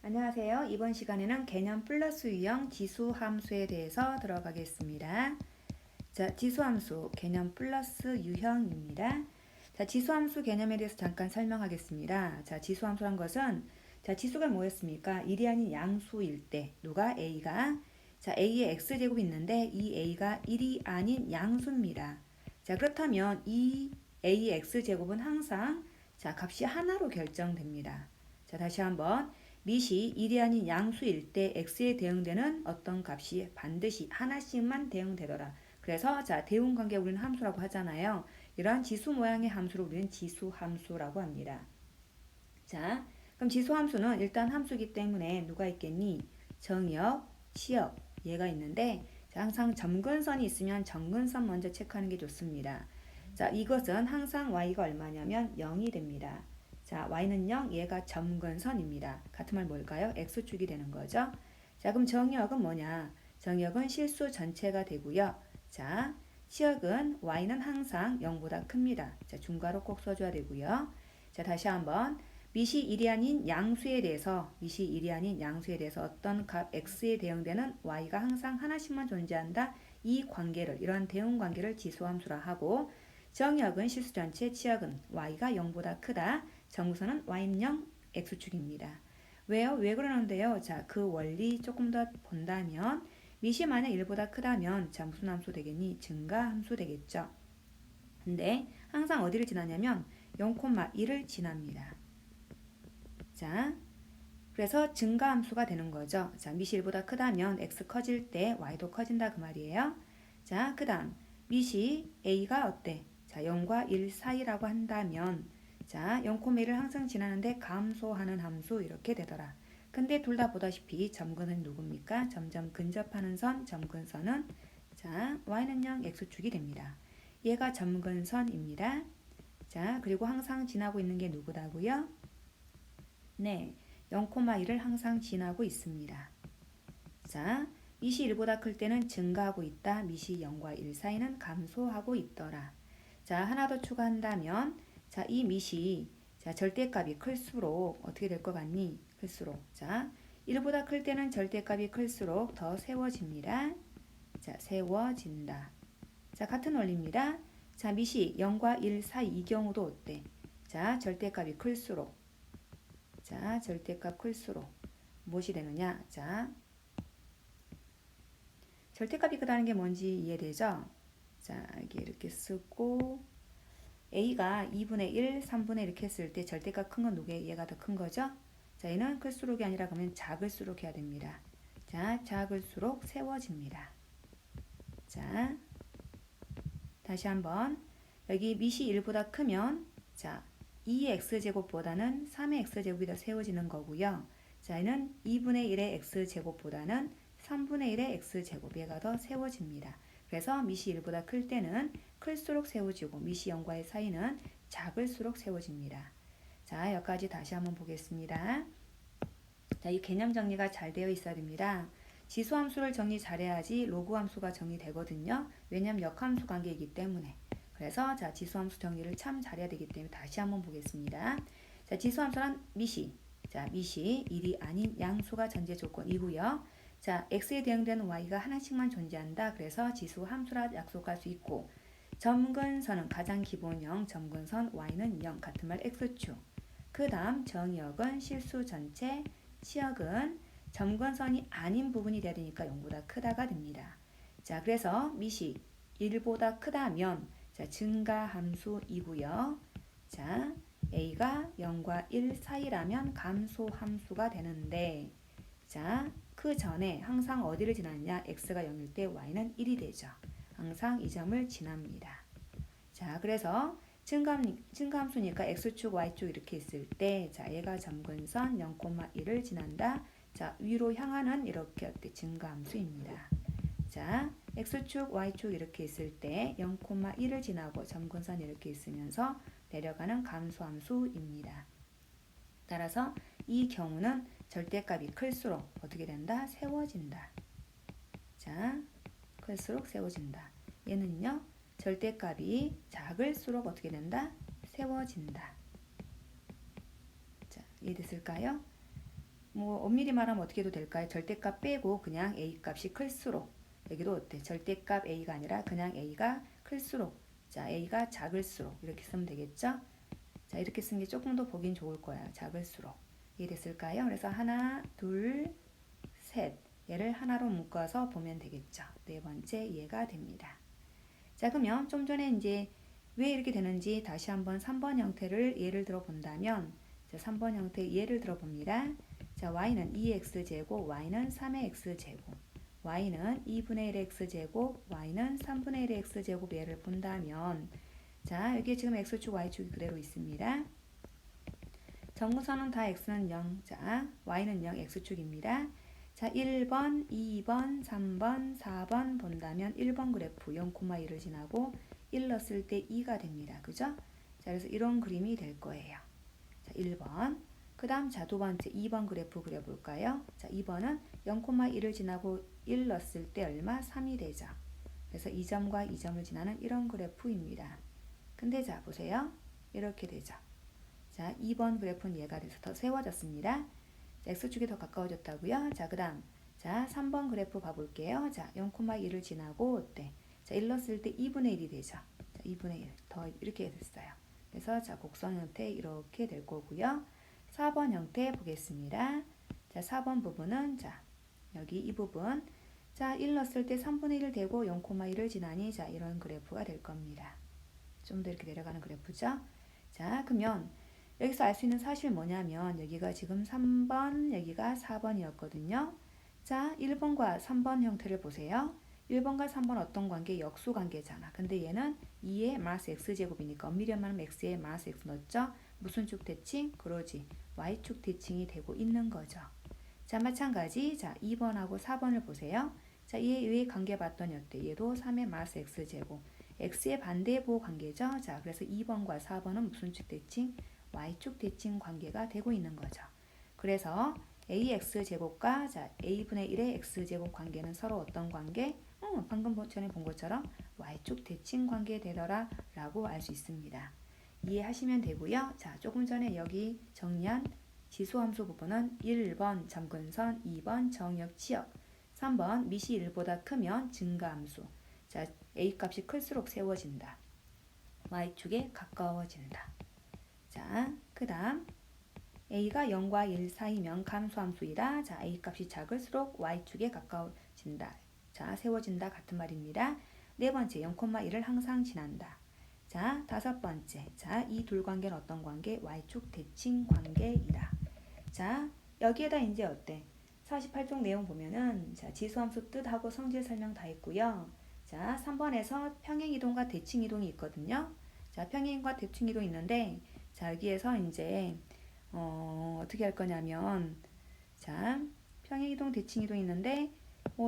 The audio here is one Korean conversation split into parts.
안녕하세요. 이번 시간에는 개념 플러스 유형 지수 함수에 대해서 들어가겠습니다. 자, 지수 함수 개념 플러스 유형입니다. 자, 지수 함수 개념에 대해서 잠깐 설명하겠습니다. 자, 지수 함수란 것은 자, 지수가 뭐였습니까? 1이 아닌 양수일 때 누가 a가 자, a의 x제곱이 있는데 이 a가 1이 아닌 양수입니다. 자, 그렇다면 이 a의 x제곱은 항상 자, 값이 하나로 결정됩니다. 자, 다시 한번 밑이 1이 아닌 양수일 때 x에 대응되는 어떤 값이 반드시 하나씩만 대응되더라. 그래서 자, 대응 관계 우리는 함수라고 하잖아요. 이러한 지수 모양의 함수를 우리는 지수 함수라고 합니다. 자, 그럼 지수 함수는 일단 함수이기 때문에 누가 있겠니? 정역, 치역 얘가 있는데 자, 항상 점근선이 있으면 점근선 먼저 체크하는 게 좋습니다. 자, 이것은 항상 y가 얼마냐면 0이 됩니다. 자, y는 0, 얘가 점근선입니다. 같은 말 뭘까요? x축이 되는 거죠. 자, 그럼 정역은 뭐냐? 정역은 실수 전체가 되고요. 자, 치역은 y는 항상 0보다 큽니다. 자, 중괄호 꼭 써줘야 되고요. 자, 다시 한번 밑이 1이 아닌 양수에 대해서 어떤 값 x에 대응되는 y가 항상 하나씩만 존재한다. 이 관계를 이러한 대응 관계를 지수함수라 하고 정역은 실수 전체, 치역은 y가 0보다 크다. 정수는 y는 0, x축입니다. 왜요? 왜 그러는데요? 자, 그 원리 조금 더 본다면 밑이 만약 1보다 크다면 자, 무슨 함수 되겠니? 증가함수 되겠죠. 근데 항상 어디를 지나냐면 0,1을 지납니다. 자, 그래서 증가함수가 되는 거죠. 자, 밑이 1보다 크다면 x 커질 때 y도 커진다 그 말이에요. 자, 그 다음 밑이 a가 어때? 자, 0과 1 사이라고 한다면 자, 0,1을 항상 지나는데 감소하는 함수 이렇게 되더라. 근데 둘 다 보다시피 점근은 누굽니까? 점점 근접하는 선, 점근선은 자, y는 0, x축이 됩니다. 얘가 점근선입니다. 자, 그리고 항상 지나고 있는 게 누구다고요? 네, 0,1을 항상 지나고 있습니다. 자, 밑이 1보다 클 때는 증가하고 있다. 밑이 0과 1 사이는 감소하고 있더라. 자, 하나 더 추가한다면 자, 이 밑이 자, 절대값이 클수록 어떻게 될 것 같니? 클수록 자, 1보다 클 때는 절대값이 클수록 더 세워집니다. 자, 세워진다. 자, 같은 원리입니다. 자, 밑이 0과 1 사이 이 경우도 어때? 자, 절대값이 클수록 자, 절대값 클수록 무엇이 되느냐? 자, 절대값이 크다는 게 뭔지 이해되죠? 자, 이게 이렇게 쓰고 a가 2분의 1, 3분의 1 이렇게 했을 때 절대값 큰 건 누구예요? 얘가 더 큰 거죠? 자, 얘는 클수록이 아니라 그러면 작을수록 해야 됩니다. 자, 작을수록 세워집니다. 자, 다시 한번 여기 밑이 1보다 크면 자, 2x제곱보다는 3의 x제곱이 더 세워지는 거고요. 자, 얘는 2분의 1의 x제곱보다는 3분의 1의 x제곱 얘가 더 세워집니다. 그래서 밑이 1보다 클 때는 클수록 세워지고 밑이 0과의 사이는 작을수록 세워집니다. 자, 여기까지 다시 한번 보겠습니다. 자, 이 개념 정리가 잘 되어 있어야 됩니다. 지수함수를 정리 잘해야지 로그함수가 정리되거든요. 왜냐하면 역함수 관계이기 때문에. 그래서 자, 지수함수 정리를 참 잘해야 되기 때문에 다시 한번 보겠습니다. 자, 지수함수란 밑이 자, 밑이 1이 아닌 양수가 전제 조건이고요. 자, x에 대응되는 y가 하나씩만 존재한다. 그래서 지수함수라 약속할 수 있고 점근선은 가장 기본형 점근선 y는 0 같은 말 x축. 그 다음 정역은 실수 전체, 치역은 점근선이 아닌 부분이 돼야 되니까 0보다 크다가 됩니다. 자, 그래서 밑이 1보다 크다면 자, 증가함수이고요. 자, a가 0과 1 사이라면 감소함수가 되는데 자, 그 전에 항상 어디를 지나느냐? x가 0일 때 y는 1이 되죠. 항상 이 점을 지납니다. 자, 그래서 증가함수니까 x축, y축 이렇게 있을 때 자, 얘가 점근선 0,1을 지난다. 자, 위로 향하는 이렇게 어때? 증가함수입니다. 자, x축, y축 이렇게 있을 때 0,1을 지나고 점근선 이렇게 있으면서 내려가는 감소함수입니다. 따라서 이 경우는 절대값이 클수록 어떻게 된다? 세워진다. 자, 클수록 세워진다. 얘는요, 절대값이 작을수록 어떻게 된다? 세워진다. 자, 이해됐을까요? 뭐 엄밀히 말하면 어떻게 해도 될까요? 절대값 빼고 그냥 a 값이 클수록 여기도 어때? 절대값 a가 아니라 그냥 a가 클수록 자 a가 작을수록 이렇게 쓰면 되겠죠? 자 이렇게 쓰는 게 조금 더 보긴 좋을 거야. 작을수록 이해됐을까요? 그래서 하나, 둘, 셋 얘를 하나로 묶어서 보면 되겠죠. 네 번째 이해가 됩니다. 자 그러면 좀 전에 이제 왜 이렇게 되는지 다시 한번 3번 형태를 예를 들어 본다면 자 3번 형태 예를 들어 봅니다. 자 y는 2x제곱 y는 3의 x제곱 y는 2분의 1의 x제곱 y는 3분의 1의 x제곱 예를 본다면 자 여기에 지금 x축 y축이 그대로 있습니다. 정무선은 다 x는 0, 자 y는 0 x축입니다. 자 1번, 2번, 3번, 4번 본다면 1번 그래프 0,1을 지나고 1 넣었을 때 2가 됩니다. 그죠? 자 그래서 이런 그림이 될 거예요. 자 1번 그 다음 자 두 번째 2번 그래프 그려볼까요? 자 2번은 0,1을 지나고 1 넣었을 때 얼마? 3이 되죠. 그래서 2점과 2점을 지나는 이런 그래프입니다. 근데 자 보세요. 이렇게 되죠. 자 2번 그래프는 얘가 돼서 더 세워졌습니다. 자, x축이 더 가까워졌다고요. 자, 그 다음 자 3번 그래프 봐볼게요. 자 0,1을 지나고 어때? 자 1 넣었을 때 2분의 1이 되죠. 자 2분의 1 더 이렇게 됐어요. 그래서 자 곡선 형태 이렇게 될 거고요. 4번 형태 보겠습니다. 자 4번 부분은 자 여기 이 부분 자 1 넣었을 때 3분의 1 되고 0,1을 지나니 자 이런 그래프가 될 겁니다. 좀 더 이렇게 내려가는 그래프죠. 자 그러면 여기서 알 수 있는 사실 뭐냐면 여기가 지금 3번 여기가 4번이었거든요. 자 1번과 3번 형태를 보세요. 1번과 3번 어떤 관계? 역수 관계잖아. 근데 얘는 2의 마이너스 x제곱이니까 엄밀히 말하면 x의 마이너스 x 넣었죠. 무슨 축 대칭? 그러지. y축 대칭이 되고 있는 거죠. 자 마찬가지 자 2번하고 4번을 보세요. 자 얘의 관계 봤더니 어때? 얘도 3의 마이너스 x제곱 x의 반대보 관계죠. 자 그래서 2번과 4번은 무슨 축 대칭? y축 대칭 관계가 되고 있는 거죠. 그래서 ax제곱과 자 a분의 1의 x제곱 관계는 서로 어떤 관계? 방금 전에 본 것처럼 y축 대칭 관계 되더라 라고 알 수 있습니다. 이해하시면 되고요. 자 조금 전에 여기 정리한 지수함수 부분은 1번 점근선, 2번 정역 치역, 3번 밑이 1보다 크면 증가함수. 자 a 값이 클수록 세워진다. y축에 가까워진다. 자, 그 다음 a가 0과 1 사이면 감소함수이다. 자, a 값이 작을수록 y축에 가까워진다. 자, 세워진다 같은 말입니다. 네 번째, 0,1을 항상 지난다. 자, 다섯 번째, 자, 이 둘 관계는 어떤 관계? y축 대칭 관계이다. 자, 여기에다 이제 어때? 48쪽 내용 보면은 자, 지수함수 뜻하고 성질 설명 다 있고요. 자, 3번에서 평행이동과 대칭이동이 있거든요. 자, 평행과 대칭이동 있는데 자 여기에서 이제 어떻게 할 거냐면 자 평행이동 대칭이동 있는데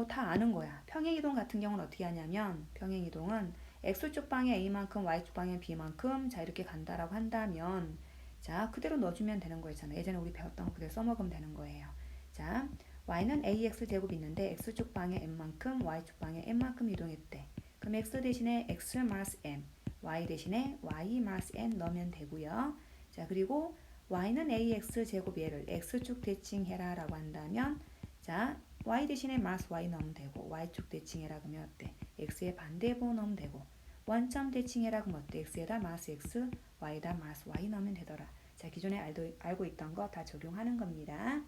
다 아는 거야. 평행이동 같은 경우는 어떻게 하냐면 평행이동은 x축 방에 a만큼 y축 방에 b만큼 자 이렇게 간다라고 한다면 자 그대로 넣어주면 되는 거였잖아. 예전에 우리 배웠던 거 그대로 써먹으면 되는 거예요. 자 y는 ax 제곱이 있는데 x축 방에 m만큼 y축 방에 m만큼 이동했대. 그럼 x 대신에 x 마이너스 m y 대신에 y 마이너스 n 넣으면 되고요. 자 그리고 y는 ax 제곱 얘를 x축 대칭해라 라고 한다면 자 y 대신에 마이너스 y 넣으면 되고 y축 대칭해라 그러면 어때? x의 반대보 넣으면 되고 원점 대칭해라 그러면 어때? x에다 마이너스 x y에다 마이너스 y 넣으면 되더라. 자 기존에 알고 있던 거 다 적용하는 겁니다.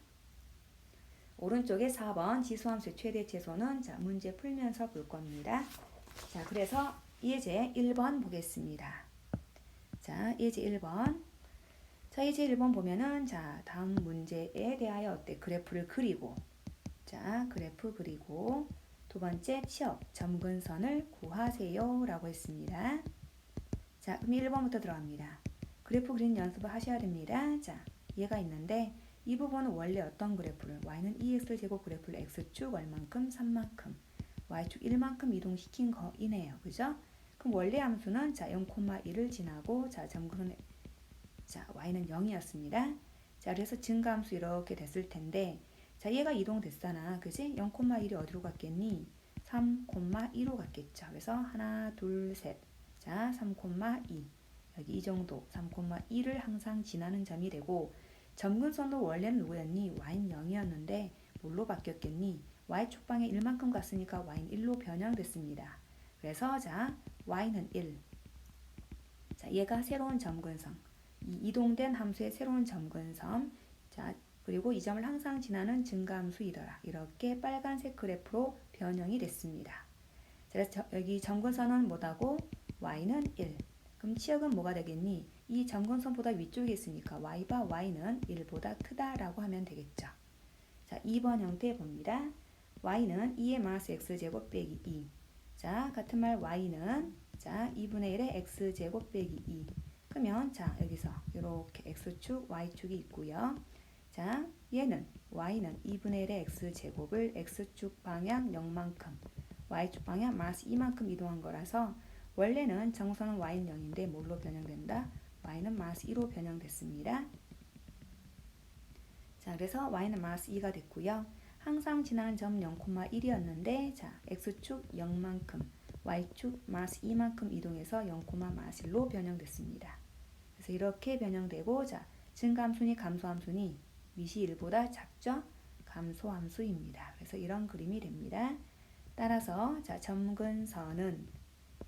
오른쪽에 4번 지수함수의 최대 최소는 자 문제 풀면서 볼 겁니다. 자 그래서 예제 1번 보겠습니다. 자 예제 1번 자 예제 1번 보면은 자 다음 문제에 대하여 어때? 그래프를 그리고 자 그래프 그리고 두 번째 취업 점근선을 구하세요 라고 했습니다. 자 그럼 1번부터 들어갑니다. 그래프 그리는 연습을 하셔야 됩니다. 자 얘가 있는데 이 부분은 원래 어떤 그래프를 y는 2x 제곱 그래프를 x축 얼만큼 3만큼 y축 1만큼 이동시킨 거이네요. 그죠? 그럼 원래 함수는 자 0,1을 지나고 자 점근선의 자 y는 0이었습니다. 자 그래서 증가함수 이렇게 됐을 텐데 자 얘가 이동됐잖아. 그지? 0,1이 어디로 갔겠니? 3,2로 갔겠죠. 그래서 하나 둘 셋 자 3,2 여기 이 정도 3,2를 항상 지나는 점이 되고 점근선도 원래는 누구였니? y는 0이었는데 뭘로 바뀌었겠니? y축방에 1만큼 갔으니까 y는 1로 변형됐습니다. 그래서 자 y는 1. 자 얘가 새로운 점근선. 이 이동된 함수의 새로운 점근선. 자 그리고 이 점을 항상 지나는 증가함수이더라. 이렇게 빨간색 그래프로 변형이 됐습니다. 그래서 여기 점근선은 뭐다고? y는 1. 그럼 치역은 뭐가 되겠니? 이 점근선보다 위쪽에 있으니까 y바 y는 1보다 크다라고 하면 되겠죠. 자, 2번 형태 봅니다. y는 2의 마이너스 x제곱 빼기 2. 자, 같은 말 y는 자 2분의 1의 x제곱 빼기 2. 그러면 자 여기서 이렇게 x축 y축이 있고요. 자 얘는 y는 2분의 1의 x제곱을 x축 방향 0만큼 y축 방향 마이너스 2만큼 이동한 거라서 원래는 정선은 y는 0인데 뭘로 변형된다? y는 마이너스 2로 변형됐습니다. 자 그래서 y는 마이너스 2가 됐고요. 항상 지나는 점 0,1이었는데 자 x축 0만큼 y축 마이너스 2만큼 이동해서 0,-1로 변형됐습니다. 그래서 이렇게 변형되고 자 증가함수니 감소함수니 밑이 1보다 작죠? 감소함수입니다. 그래서 이런 그림이 됩니다. 따라서 자 점근선은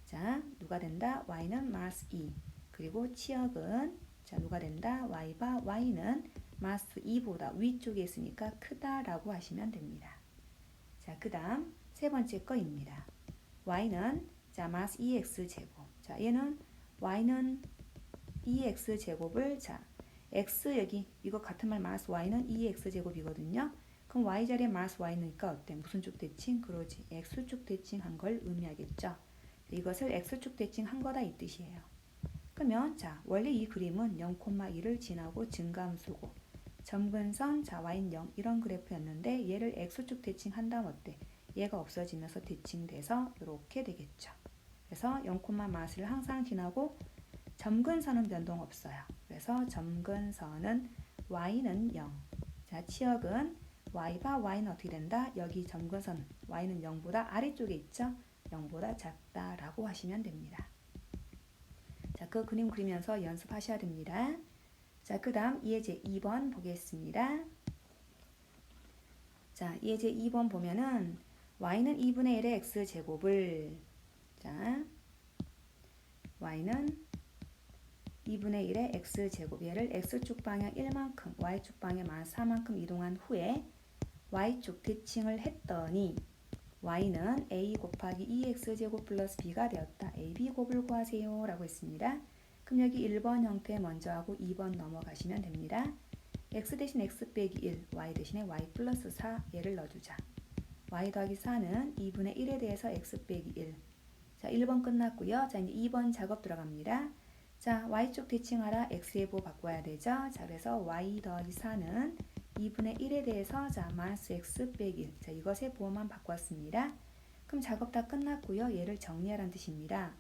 자 누가 된다? y는 마이너스 2. 그리고 치역은 자 누가 된다? y바 y는 마이너스 2보다 위쪽에 있으니까 크다라고 하시면 됩니다. 자 그다음 세 번째 거입니다. y는 자 마이너스 2x 제곱. 자 얘는 y는 2x 제곱을 자 x 여기 이거 같은 말 마이너스 y는 2x 제곱이거든요. 그럼 y 자리에 마이너스 y니까 어때? 무슨 쭉 대칭? 그러지. x축 대칭한 걸 의미하겠죠. 이것을 x축 대칭한 거다 이 뜻이에요. 그러면 자 원래 이 그림은 0,1을 지나고 증가함수고 점근선 자 y는 0 이런 그래프였는데 얘를 x축 대칭한 다음 어때? 얘가 없어지면서 대칭돼서 이렇게 되겠죠. 그래서 0,를 항상 지나고 점근선은 변동 없어요. 그래서 점근선은 y는 0. 자 치역은 y바 y는 어떻게 된다? 여기 점근선 y는 0보다 아래쪽에 있죠? 0보다 작다라고 하시면 됩니다. 자, 그 그림 그리면서 연습하셔야 됩니다. 자, 그 다음 예제 2번 보겠습니다. 자, 예제 2번 보면은 y는 2분의 1의 x제곱을 자, y는 2분의 1의 x제곱 얘를 x축 방향 1만큼 y축 방향 마이너스 4만큼 이동한 후에 y축 대칭을 했더니 y는 a 곱하기 2x제곱 플러스 b가 되었다. a, b 곱을 구하세요 라고 했습니다. 그럼 여기 1번 형태 먼저 하고 2번 넘어가시면 됩니다. x 대신 x 빼기 1, y 대신에 y 플러스 4 얘를 넣어주자. y 더하기 4는 2분의 1에 대해서 x 빼기 1. 자 1번 끝났고요. 자 이제 2번 작업 들어갑니다. 자 y축 대칭하라 x의 보 바꿔야 되죠. 자 그래서 y 더하기 4는 2분의 1에 대해서 자 마이너스 x 빼기 1. 자 이것의 보호만 바꿨습니다. 그럼 작업 다 끝났고요. 얘를 정리하라는 뜻입니다.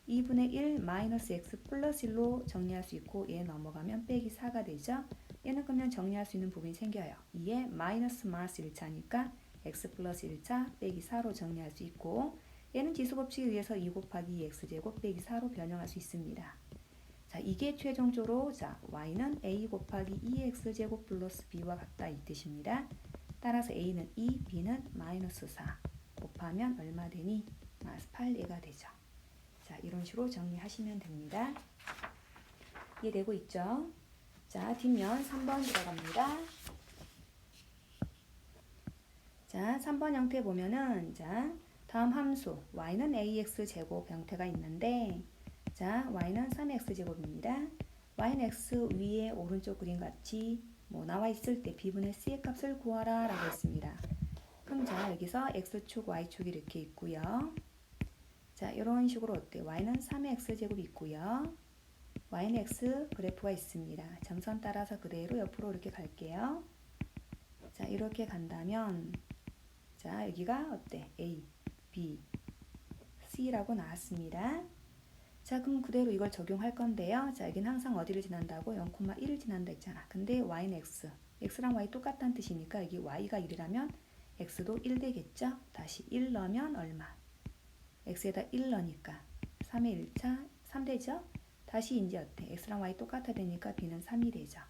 2분의 1 마이너스 x 플러스 1로 정리할 수 있고 얘 넘어가면 빼기 4가 되죠. 얘는 그러면 정리할 수 있는 부분이 생겨요. 2에 마이너스 1차니까 x 플러스 1차 빼기 4로 정리할 수 있고 얘는 지수법칙에 의해서 2 곱하기 2x제곱 빼기 4로 변형할 수 있습니다. 자, 이게 최종적으로 자 y는 a 곱하기 2x제곱 플러스 b와 같다 이 뜻입니다. 따라서 a는 2, b는 마이너스 4 곱하면 얼마 되니? 마이너스 8얘가 되죠. 자, 이런 식으로 정리하시면 됩니다. 이해되고 있죠? 자, 뒷면 3번 들어갑니다. 자, 3번 형태 보면은 자, 다음 함수 y는 ax제곱 형태가 있는데 자, y는 3x제곱입니다. y는 x 위에 오른쪽 그림 같이 뭐 나와 있을 때 b분의 c의 값을 구하라 라고 했습니다. 그럼 자, 여기서 x축, y축이 이렇게 있고요. 자, 이런 식으로 어때? y는 3의 x제곱이 있고요. y는 x 그래프가 있습니다. 점선 따라서 그대로 옆으로 이렇게 갈게요. 자, 이렇게 간다면 자, 여기가 어때? a, b, c라고 나왔습니다. 자, 그럼 그대로 이걸 적용할 건데요. 자, 여기는 항상 어디를 지난다고? 0,1을 지난다 했잖아. 근데 y는 x. x랑 y 똑같다는 뜻이니까 여기 y가 1이라면 x도 1 되겠죠? 다시 1 넣으면 얼마? x에다 1 넣으니까 3의 1차 3 되죠? 다시 이제 어때? x랑 y 똑같아 되니까 b는 3이 되죠.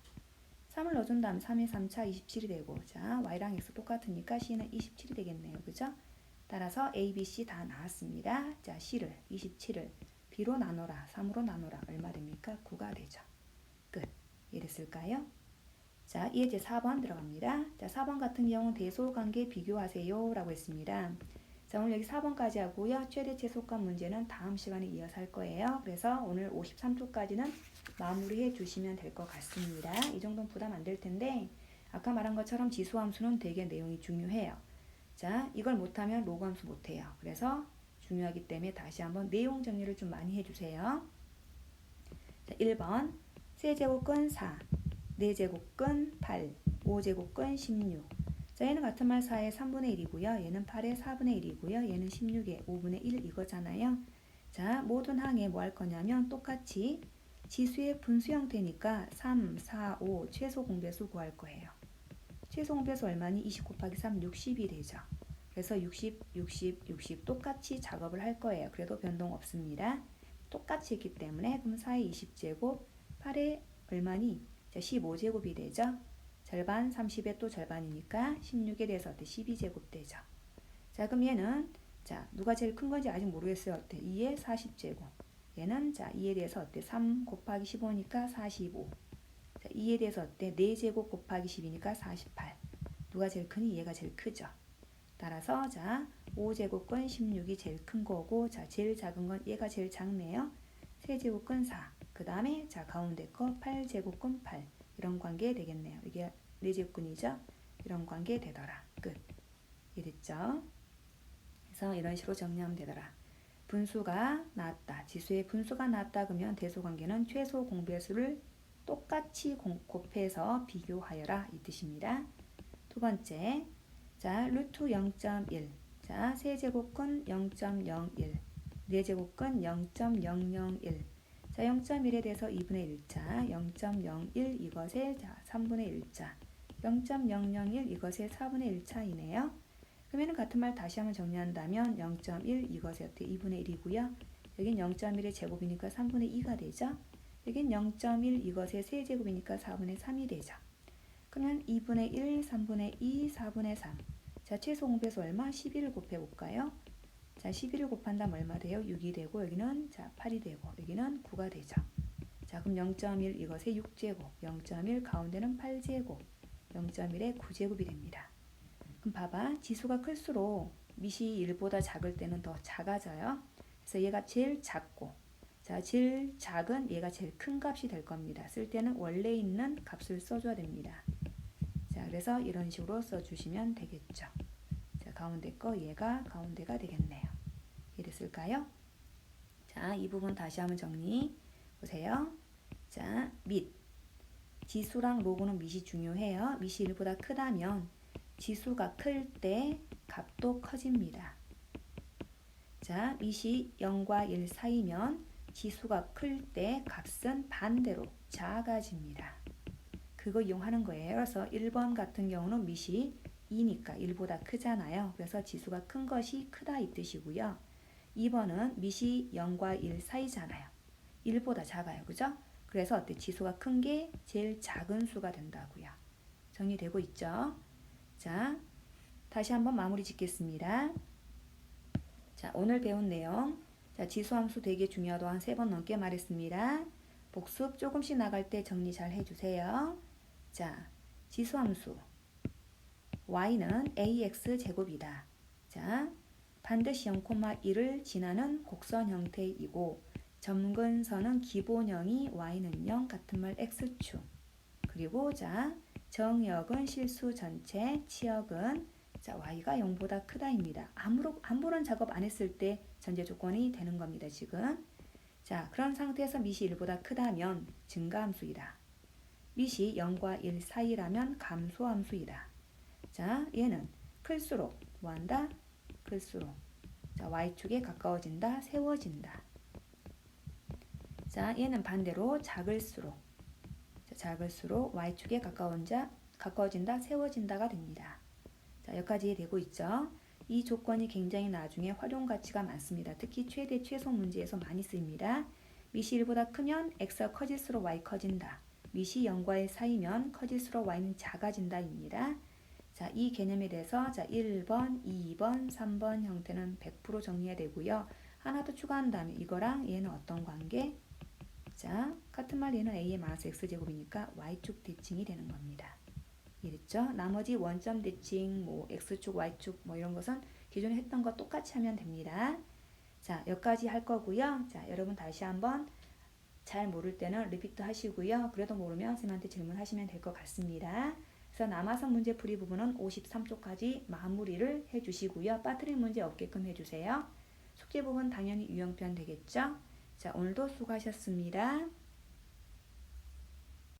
3을 넣어준 다음 3의 3차 27이 되고 자 y랑 x 똑같으니까 c는 27이 되겠네요. 그죠? 따라서 a, b, c 다 나왔습니다. 자 c를 27을 b로 나눠라 3으로 나눠라 얼마 됩니까? 9가 되죠. 끝. 이해됐을까요? 자 이제 4번 들어갑니다. 자 4번 같은 경우는 대소관계 비교하세요 라고 했습니다. 자 오늘 여기 4번까지 하고요. 최대 최소값 문제는 다음 시간에 이어서 할 거예요. 그래서 오늘 53초까지는 마무리해 주시면 될 것 같습니다. 이 정도는 부담 안 될 텐데 아까 말한 것처럼 지수함수는 되게 내용이 중요해요. 자 이걸 못하면 로그함수 못해요. 그래서 중요하기 때문에 다시 한번 내용 정리를 좀 많이 해주세요. 자 1번 세제곱근 4 4제곱근 8 5제곱근 16 자 얘는 같은 말 4의 3분의 1이고요. 얘는 8의 4분의 1이고요. 얘는 16의 5분의 1 이거잖아요. 자 모든 항에 뭐 할 거냐면 똑같이 지수의 분수 형태니까 3, 4, 5 최소 공배수 구할 거예요. 최소 공배수 얼마니? 20 곱하기 3, 60이 되죠. 그래서 60, 60, 60 똑같이 작업을 할 거예요. 그래도 변동 없습니다. 똑같이 했기 때문에 그럼 4의 20제곱, 8의 얼마니? 자, 15제곱이 되죠. 절반, 30의 또 절반이니까 16에 대해서 어때? 12제곱 되죠. 자, 그럼 얘는 자 누가 제일 큰 건지 아직 모르겠어요. 어때? 2의 40제곱. 얘는 자 2에 대해서 어때? 3 곱하기 15니까 45. 자, 2에 대해서 어때? 4제곱 곱하기 10이니까 48. 누가 제일 크니? 얘가 제일 크죠. 따라서 자 5제곱근 16이 제일 큰 거고 자 제일 작은 건 얘가 제일 작네요. 세제곱근 4. 그 다음에 자 가운데 거 8제곱근 8. 이런 관계 되겠네요. 이게 4제곱근이죠. 이런 관계 되더라. 끝. 이해됐죠? 그래서 이런 식으로 정리하면 되더라. 분수가 나왔다. 지수의 분수가 나왔다 그러면 대소관계는 최소 공배수를 똑같이 곱해서 비교하여라 이 뜻입니다. 두 번째, 자 루트 0.1. 자 세제곱근 0.01. 4제곱근 0.001. 자 0.1에 대해서 2분의 1차, 0.01 이것의 자 3분의 1차, 0.001 이것의 4분의 1차이네요. 그러면 같은 말 다시 한번 정리한다면 0.1 이것의 어때 2분의 1이고요. 여긴 0.1의 제곱이니까 3분의 2가 되죠. 여긴 0.1 이것의 세제곱이니까 4분의 3이 되죠. 그러면 2분의 1, 3분의 2, 4분의 3. 자 최소 공배수 얼마? 11을 곱해볼까요? 자 11을 곱한다면 얼마 돼요? 6이 되고 여기는 자 8이 되고 여기는 9가 되죠. 자 그럼 0.1 이것의 6제곱, 0.1 가운데는 8제곱, 0.1의 9제곱이 됩니다. 그럼 봐봐. 지수가 클수록 밑이 1보다 작을 때는 더 작아져요. 그래서 얘가 제일 작고 자 제일 작은 얘가 제일 큰 값이 될 겁니다. 쓸 때는 원래 있는 값을 써줘야 됩니다. 자 그래서 이런 식으로 써주시면 되겠죠. 자 가운데 거 얘가 가운데가 되겠네요. 이랬을까요? 자 이 부분 다시 한번 정리 보세요. 자 밑 지수랑 로그는 밑이 중요해요. 밑이 1보다 크다면 지수가 클 때 값도 커집니다. 자, 밑이 0과 1 사이면 지수가 클 때 값은 반대로 작아집니다. 그거 이용하는 거예요. 그래서 1번 같은 경우는 밑이 2니까 1보다 크잖아요. 그래서 지수가 큰 것이 크다 이 뜻이고요. 2번은 밑이 0과 1 사이잖아요. 1보다 작아요. 그죠? 그래서 어때? 지수가 큰 게 제일 작은 수가 된다고요. 정리되고 있죠? 자, 다시 한번 마무리 짓겠습니다. 자, 오늘 배운 내용. 자, 지수함수 되게 중요하다고 한 3번 넘게 말했습니다. 복습 조금씩 나갈 때 정리 잘 해주세요. 자, 지수함수. y는 ax 제곱이다. 자, 반드시 0,1을 지나는 곡선 형태이고 점근선은 기본형이 y는 0 같은 말 x축. 그리고 자, 정역은 실수 전체, 치역은 자 y가 0보다 크다입니다. 아무런 작업 안 했을 때 전제 조건이 되는 겁니다. 지금 자 그런 상태에서 밑이 1보다 크다면 증가함수이다. 밑이 0과 1 사이라면 감소함수이다. 자 얘는 클수록 뭐한다? 클수록 자 y축에 가까워진다, 세워진다. 자 얘는 반대로 작을수록 작을수록 y축에 가까워진다, 세워진다가 됩니다. 자, 여기까지 되고 있죠. 이 조건이 굉장히 나중에 활용 가치가 많습니다. 특히 최대 최소 문제에서 많이 쓰입니다. 밑이 1보다 크면 x가 커질수록 y 커진다. 밑이 0과의 사이면 커질수록 y는 작아진다입니다. 자, 이 개념에 대해서 자, 1번, 2번, 3번 형태는 100% 정리해야 되고요. 하나 더 추가한다면 이거랑 얘는 어떤 관계? 자, 같은 말 얘는 a의 마이너스 x제곱이니까 y축 대칭이 되는 겁니다. 이랬죠? 나머지 원점 대칭, 뭐 x축, y축 뭐 이런 것은 기존에 했던 거 똑같이 하면 됩니다. 자, 여기까지 할 거고요. 자, 여러분 다시 한번 잘 모를 때는 리피트 하시고요. 그래도 모르면 쌤한테 질문하시면 될 것 같습니다. 그래서 남아선 문제 풀이 부분은 53쪽까지 마무리를 해주시고요. 빠뜨린 문제 없게끔 해주세요. 숙제 부분 당연히 유형편 되겠죠? 자, 오늘도 수고하셨습니다.